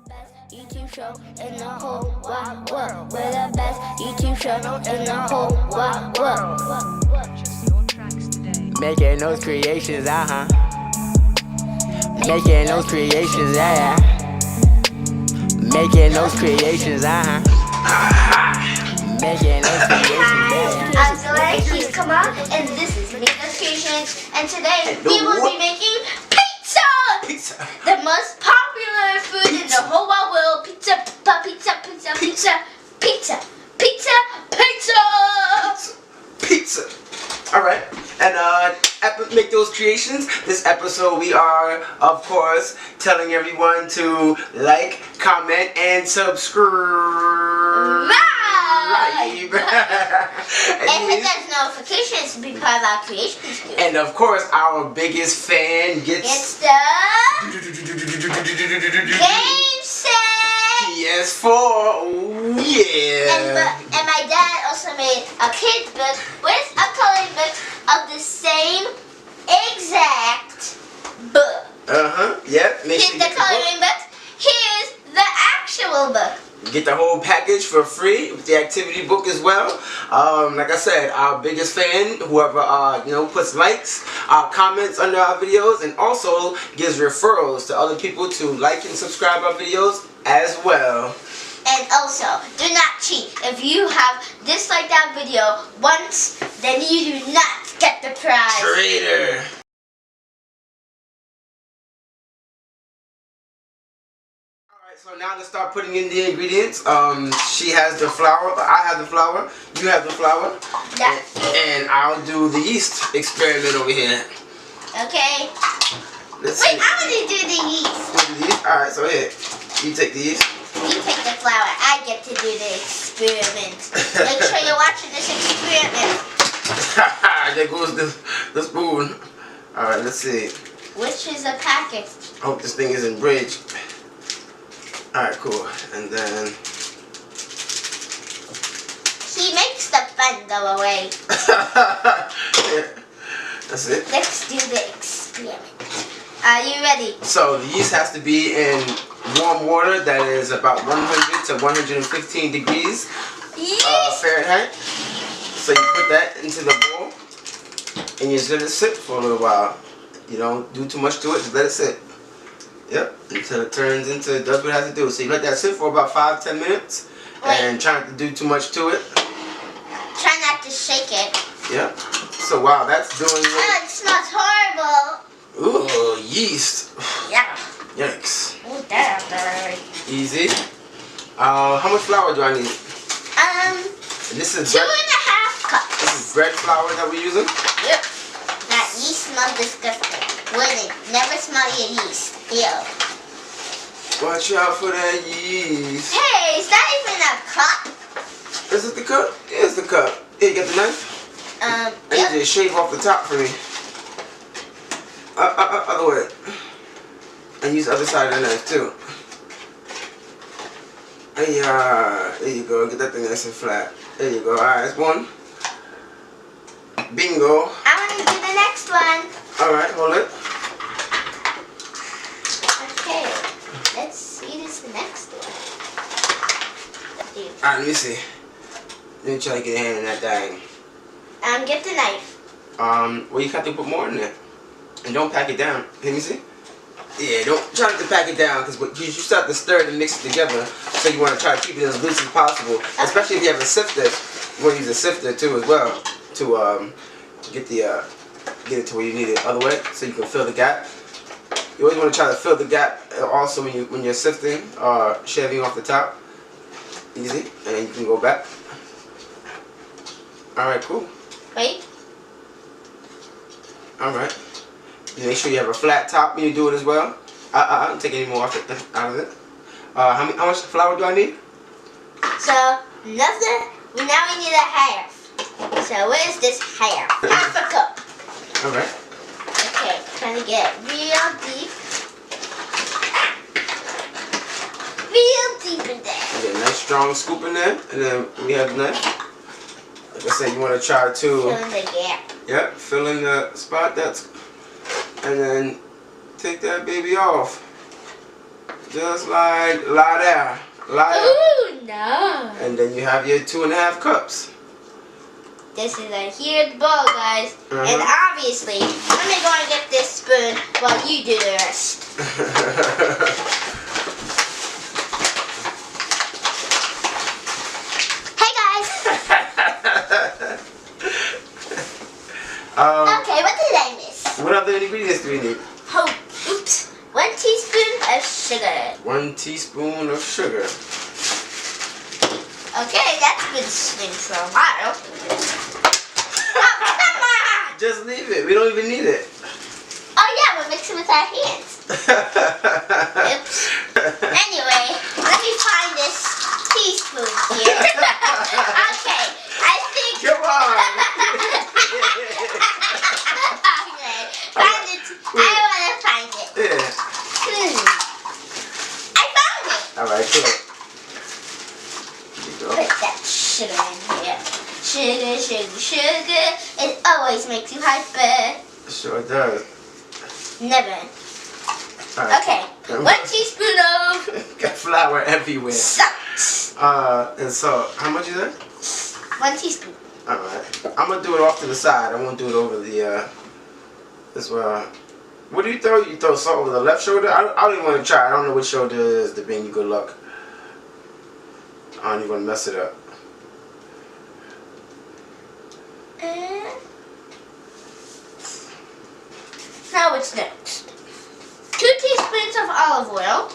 Best YouTube show in the whole wide world. We're the best YouTube show in the whole wide world. Making those creations, Making those creations, yeah. Making those creations, Making those creations, yeah. I'm Zoe, please come out, and this is Making Those Creations, and today we will be making pizza! Pizza. The most popular food in the whole wide world. Pizza, pizza, pizza, pizza, pizza, pizza, pizza, Pizza. Alright, and Make Those Creations. This episode we are, of course, telling everyone to like, comment, and subscribe. and hit those notifications to be part of our creations group. And of course, our biggest fan gets It's the game set. PS4. Oh yeah. And my dad also made a kid's book with a coloring book of the same exact book. Yep. Make Here's sure you the get the coloring book. Here's the actual book. Get the whole package for free with the activity book as well. Like I said, our biggest fan, whoever puts likes, comments under our videos, and also gives referrals to other people to like and subscribe our videos as well. And also, do not cheat. If you have disliked that video once, then you do not get the prize. Traitor. So now let's start putting in the ingredients. She has the flour, I have the flour, you have the flour, Yeah. and I'll do the yeast experiment over here. Okay. Let's Wait, see. I'm gonna do the yeast. Do the yeast? Alright, so here, you take the yeast. You take the flour. I get to do the experiment. Make sure you're watching this experiment. There goes the spoon. Alright, let's see. Which is a packet. I hope this thing isn't bridged. Alright, cool. And then He makes the fun go away. yeah, that's it. Let's do the experiment. Are you ready? So the yeast has to be in warm water that is about 100 to 115 degrees Fahrenheit. So you put that into the bowl and you just let it sit for a little while. You don't do too much to it, just let it sit. Yep, until it turns into, does what it has to do. So you let that sit for about 5-10 minutes. And try not to do too much to it. Try not to shake it. Yep. So wow, that's doing Oh, it. it smells horrible. Ooh, yeast. Yeah. Yikes. Oh, damn, dirty. Easy. How much flour do I need? This is 2.5 cups. This is bread flour that we're using. Yep. That yeast smells disgusting. Wouldn't never smell your yeast. Ew. Watch out for that yeast. Hey, is that even a cup? Is it the cup? Yeah, it's the cup. Here, you got the knife? I need you to shave off the top for me. Other way. And use the other side of the knife too. There you go. Get that thing nice and flat. There you go. Alright, that's one. Bingo. I want to do the next one. Alright, hold it. Okay, let's see this next one. Alright, let me see. Let me try to get a hand in that thing. Get the knife. Well, you have to put more in there. And don't pack it down. Let me see. Yeah, don't try not to pack it down because you start to stir it and mix it together. So you want to try to keep it as loose as possible. Especially if you have a sifter. You want to use a sifter too as well to get it to where you need it. Other way, so you can fill the gap. You always want to try to fill the gap also when you're sifting or shaving off the top. Easy, and then you can go back. All right, cool. Wait. All right. Make sure you have a flat top when you do it as well. Don't take any more out of it. How much flour do I need? So nothing. Now we need a half. So where's this half? Half a cup. All right. Okay, trying to get real deep. Real deep in there. Get a nice strong scoop in there, and then we have the knife. Like I said, you want to try to Fill in the gap. Yep, fill in the spot and then take that baby off. Just like la there. La there. Ooh, no. And then you have your 2.5 cups. This is a huge bowl, guys. And obviously, I'm going to get this spoon while you do the rest. Hey, guys. Okay, what did I miss? What other ingredients do we need? Oh, oops. 1 teaspoon of sugar. 1 teaspoon of sugar. Okay, that's been sitting for a while. Oh, come on! Just leave it. We don't even need it. Oh yeah, we're mixing with our hands. Oops. Anyway, let me find this teaspoon here. Okay, I think. Come on. Okay, find it. I want to find it. Yeah. I found it. All right, cool. Put that sugar in here. Sugar, sugar, sugar. It always makes you hyper. Sure does. Never. All right. Okay, 1 teaspoon of Got flour everywhere. salt. And so, how much is that? 1 teaspoon. All right. I'm gonna do it off to the side. I won't do it over the as well. What do you throw? You throw salt over the left shoulder? I don't even want to try. I don't know which shoulder it is to bring you good luck. I don't even want to mess it up. Now what's next? 2 teaspoons of olive oil.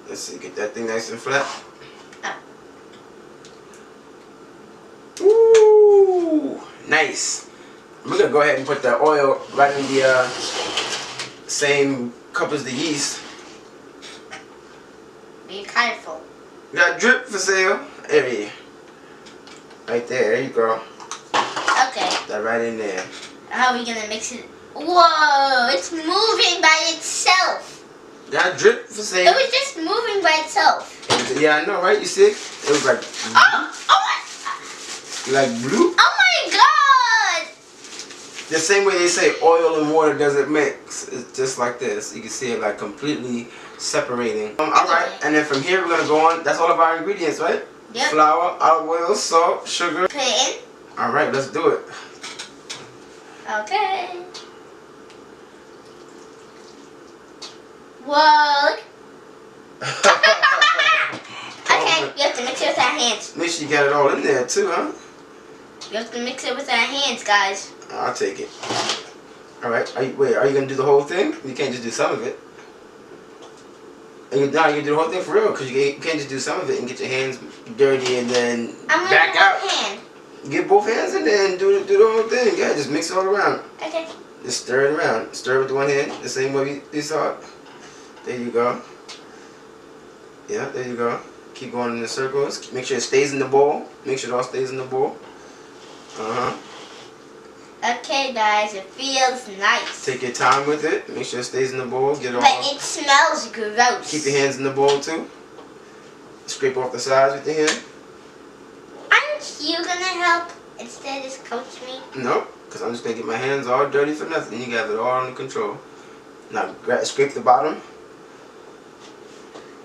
Let's see, get that thing nice and flat. Ooh, nice. We're gonna go ahead and put the oil right in the same cup as the yeast. Be careful. We got drip for sale. Area. Right there, there you go. Okay. That right in there. How are we gonna mix it? Whoa, it's moving by itself. Got drip for It sale. was just moving by itself. Yeah, I know, right? You see? It was like, Oh my, like blue. oh my God. The same way they say oil and water doesn't mix. It's just like this. You can see it like completely separating. Alright, and then from here we're going to go on. That's all of our ingredients, right? Yep. Flour, olive oil, salt, sugar. Put it in. Alright, let's do it. Okay. Whoa. Look. Okay, we have to mix it with our hands. Make sure you got it all in there too, huh? We have to mix it with our hands, guys. I'll take it. Alright, wait, are you going to do the whole thing? You can't just do some of it. And you're going to do the whole thing for real, because you can't just do some of it and get your hands dirty and then I'm back gonna out. do one hand. Get both hands in there and do the whole thing. Yeah, just mix it all around. Okay. Just stir it around. Stir it with one hand, the same way we saw it. There you go. Yeah, there you go. Keep going in the circles. Make sure it stays in the bowl. Make sure it all stays in the bowl. Okay, guys, it feels nice. Take your time with it. Make sure it stays in the bowl. Get it all. But it smells gross. Keep your hands in the bowl too. Scrape off the sides with your hand. Aren't you gonna help instead of just coach me? Nope, because I'm just going to get my hands all dirty for nothing. You got it all under control. Now, scrape the bottom.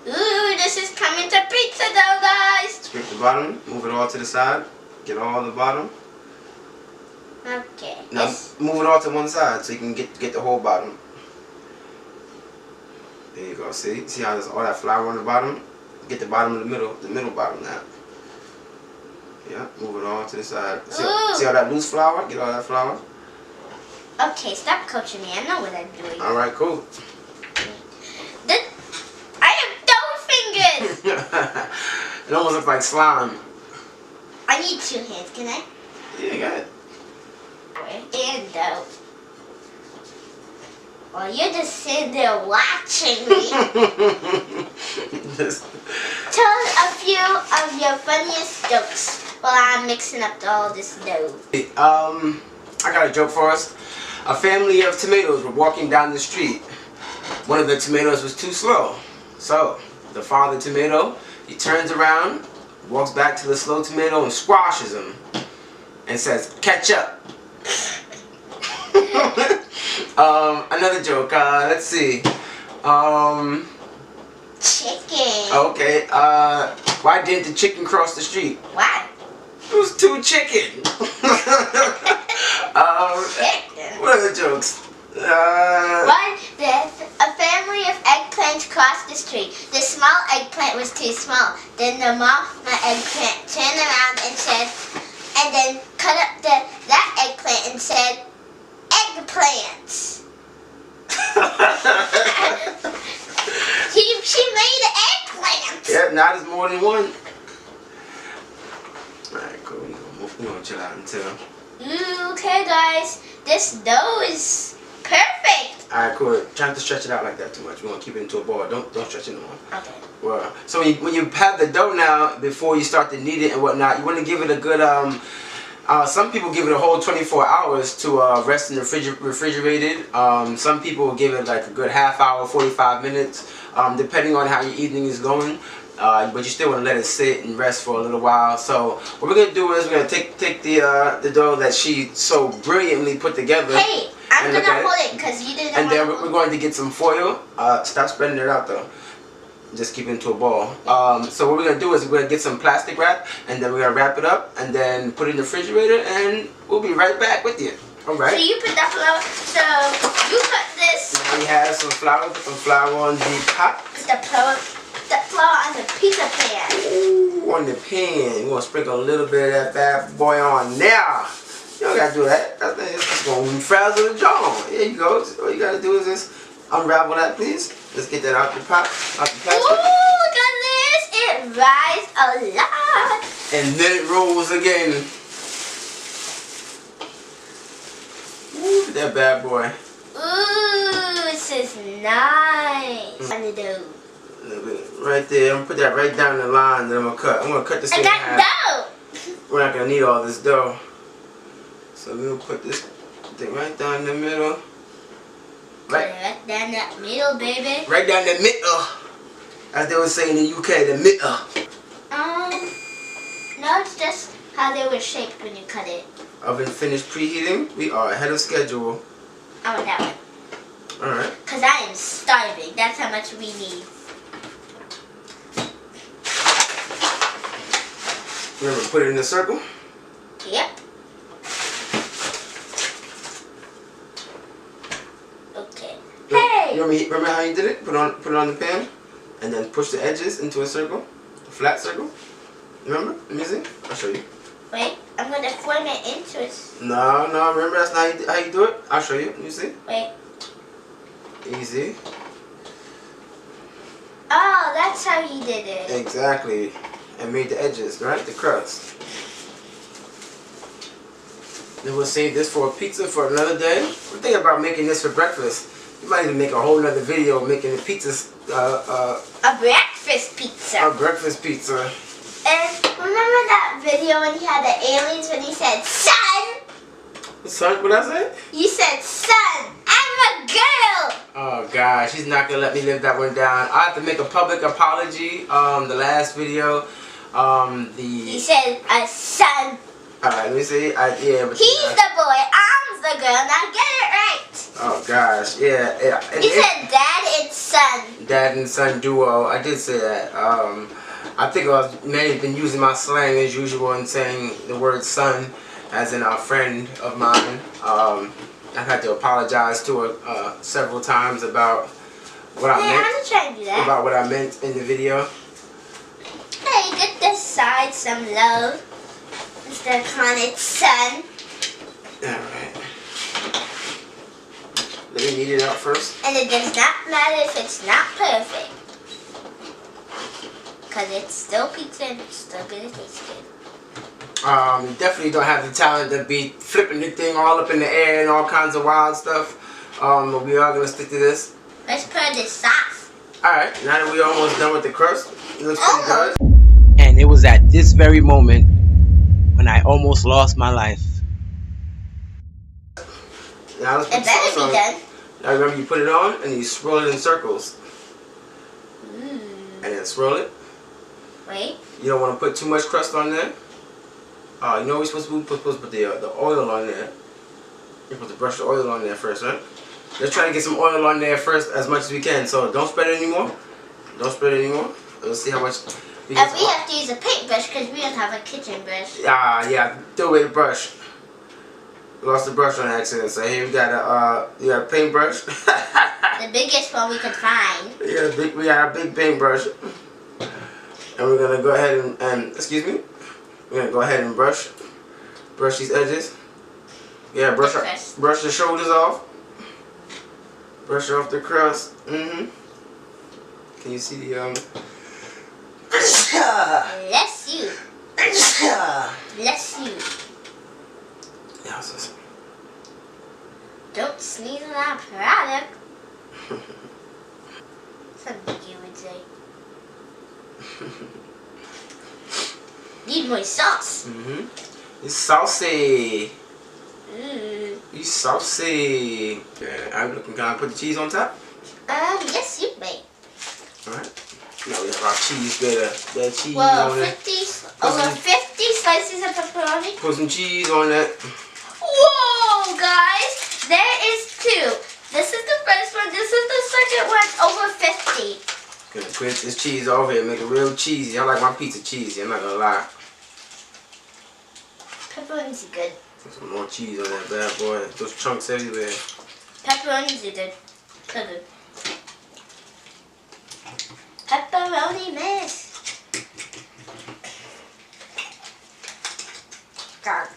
Ooh, this is coming to pizza dough, guys. Scrape the bottom. Move it all to the side. Get all the bottom. Okay. Now, move it all to one side so you can get the whole bottom. There you go. See how there's all that flour on the bottom? Get the bottom of the middle bottom now. Yeah, move it all to the side. See all that loose flour? Get all that flour. Okay, stop coaching me. I know what I'm doing. All right, cool. I have dough fingers. It almost looks like slime. I need 2 hands. Can I? Yeah, you got it. And dough. Well, you're just sitting there watching me. Tell us a few of your funniest jokes while I'm mixing up all this dough. I got a joke for us. A family of tomatoes were walking down the street. One of the tomatoes was too slow. So, the father tomato, he turns around, walks back to the slow tomato and squashes him. And says, "Catch up." Another joke. Let's see. chicken. Okay, why didn't the chicken cross the street? Why? It was too chicken. Chicken. What other jokes? Why did a family of eggplants cross the street? The small eggplant was too small. Then the mama eggplant turned around and said, and then cut up that eggplant and said, eggplants. She made an eggplant. Yeah, now there's more than one. Alright, cool. We're gonna chill out until. Okay, guys. This dough is perfect. Alright, cool. Try not to stretch it out like that too much. We want to keep it into a ball. Don't stretch it no more. Okay. Well, so when you have the dough now, before you start to knead it and whatnot, you want to give it a good some people give it a whole 24 hours to rest in the refrigerated. Some people give it like a good half hour, 45 minutes, depending on how your evening is going. But you still want to let it sit and rest for a little while. So what we're gonna do is we're gonna take the dough that she so brilliantly put together. Hey, I'm gonna hold it because you didn't. And then we're going to get some foil. Stop spreading it out though. Just keep it into a ball. So what we're gonna do is we're gonna get some plastic wrap, and then we're gonna wrap it up, and then put it in the refrigerator, and we'll be right back with you. All right. So you put that flour. So you put this. Now we have some flour. Put some flour on the pot. Put the flour on the pizza pan. Ooh, on the pan. We're gonna sprinkle a little bit of that bad boy on there. You don't gotta do that. That's gonna frazzle the jaw. Here you go. All you gotta do is just unravel that, please. Let's get that out the pot, out the plastic. Ooh, look at this! It rises a lot. And then it rolls again. Ooh, look at that bad boy. Ooh, this is nice. On the dough. A little bit right there. I'm gonna put that right down the line that I'm gonna cut. I'm gonna cut this I thing in half. got dough. We're not gonna need all this dough. So we'll put this thing right down the middle. Right down that middle, baby. Right down the middle. As they would say in the UK, the middle. No, it's just how they were shaped when you cut it. Oven finished preheating. We are ahead of schedule. I want that one. Alright. Because I am starving. That's how much we need. Remember, put it in a circle. Yep. Okay. Hey! You remember how you did it? Put it on the pan, and then push the edges into a circle, a flat circle. Remember? Let me see. I'll show you. Wait, I'm gonna form it into a... No. Remember that's not how you do it. I'll show you. Let me see. Wait. Easy. Oh, that's how you did it. Exactly. And made the edges, right? The crust. Then we'll save this for a pizza for another day. We're thinking about making this for breakfast. We might even make a whole nother video making the pizzas. A breakfast pizza. A breakfast pizza. And remember that video when he had the aliens when he said, son? Son, what I say? You said, son, I'm a girl. Oh gosh, he's not gonna let me live that one down. I have to make a public apology. The last video, He said, a son. Alright, let me see. Yeah, but He's the boy, I'm the girl. Now get it right. Oh gosh, yeah. You said dad and son. Dad and son duo. I did say that. I think I may have been using my slang as usual and saying the word son as in a friend of mine. I've had to apologize to her several times about what I meant. I'm gonna try and do that. About what I meant in the video. Hey, get this side some love. Instead of calling it son. Alright. Let me knead it out first. And it does not matter if it's not perfect. Because it's still pizza and it's still gonna taste good. You definitely don't have the talent to be flipping the thing all up in the air and all kinds of wild stuff. But we are gonna stick to this. Let's put the sauce. Alright, now that we're almost done with the crust, it looks pretty good. And it was at this very moment when I almost lost my life. Now let's put It better sauce on be done. Now remember, you put it on and you swirl it in circles. And then swirl it. Wait. You don't want to put too much crust on there. You know we're supposed to put the oil on there. You're supposed to brush the oil on there first, right? Let's try to get some oil on there first as much as we can. So don't spread it anymore. Don't spread it anymore. Let's see how much. And we have to use a paintbrush because we don't have a kitchen brush. Yeah. Throw away the brush. Lost the brush on accident. So here we got a paintbrush. The biggest one we could find. We got a big paintbrush. And we're gonna go ahead and excuse me. We're gonna go ahead and brush these edges. Yeah, brush the shoulders off. Brush off the crust. Can you see the Bless you. Bless you. Yeah, Don't sneeze on our product. Something you would say. Need more sauce. It's saucy. Mm. It's saucy. I'm looking. Can I put the cheese on top? Yes, you may. All right. Now we have our cheese grater. That cheese Well, on that. 50 slices of pepperoni. Put some cheese on that. Whoa, guys! There is 2. This is the first one. This is the second one. Over 50. Gonna grate this cheese over here, make it real cheesy. I like my pizza cheesy. I'm not gonna lie. Pepperoni's good. Put some more cheese on that bad boy. Those chunks everywhere. Pepperoni's good. So good. Pepperoni mess. God.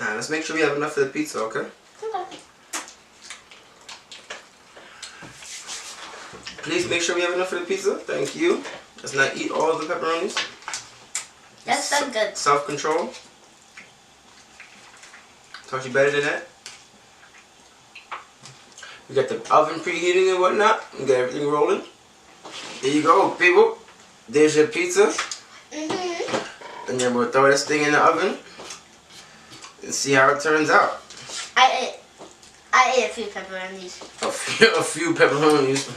Alright, let's make sure we have enough for the pizza, okay? Okay. Please make sure we have enough for the pizza. Thank you. Let's not eat all of the pepperonis. That's so good. Self-control. Taught you better than that. We got the oven preheating and whatnot. We got everything rolling. There you go, people. There's your pizza. And then we'll throw this thing in the oven and see how it turns out. I ate a few pepperonis. A few pepperonis.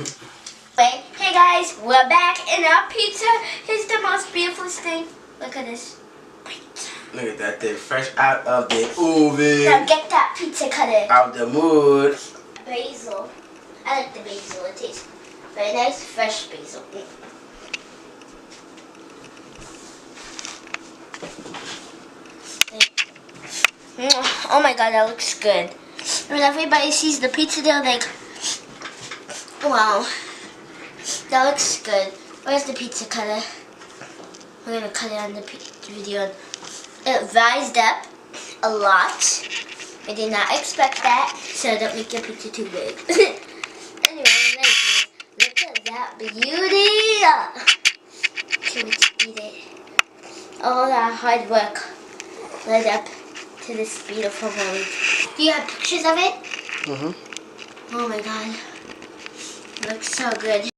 But hey guys, we're back in our pizza. Here's the most beautiful thing. Look at this pizza. Look at that thing, fresh out of the oven. Now get that pizza cutter. Out the mood. Basil. I like the basil. It tastes very nice, fresh basil. Oh my god, that looks good. When everybody sees the pizza, they're like, wow, that looks good. Where's the pizza cutter? We're gonna cut it on the video. It rised up a lot. I did not expect that, so don't make your pizza too big. Anyway, look at that beauty. Okay, let's eat it. All that hard work led up to this beautiful moment. Do you have pictures of it? Oh my god. It looks so good.